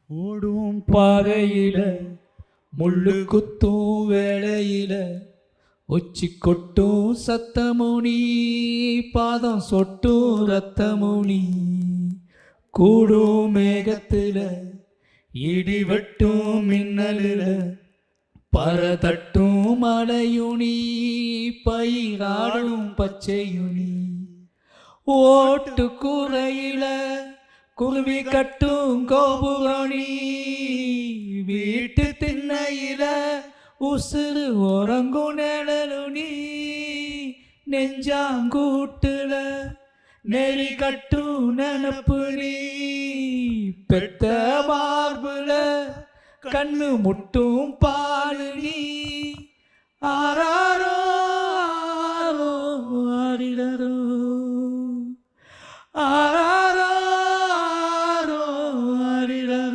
ஓடும் பாறையில முள்ளு குத்தும் வேளையில உச்சி கொட்டும் சத்தமுனி பாதம் சொட்டும் ரத்தமுனி கூடும் மேகத்துல இடி வெட்டும் மின்னலில பரதட்டும் மலையுனி பயிராடும் பச்சையுனி ஓட்டு கூரையில குருவி கட்டும் கோபுரணி வீட்டு திண்ணையில உசுறு உறங்கும் நிழலுனி நெஞ்சாங்கூட்டுல நெறி கட்டும் நினப்பு நீ பெத்த மார்புல கண்ணு முட்டும் பாலு நீ ஆரா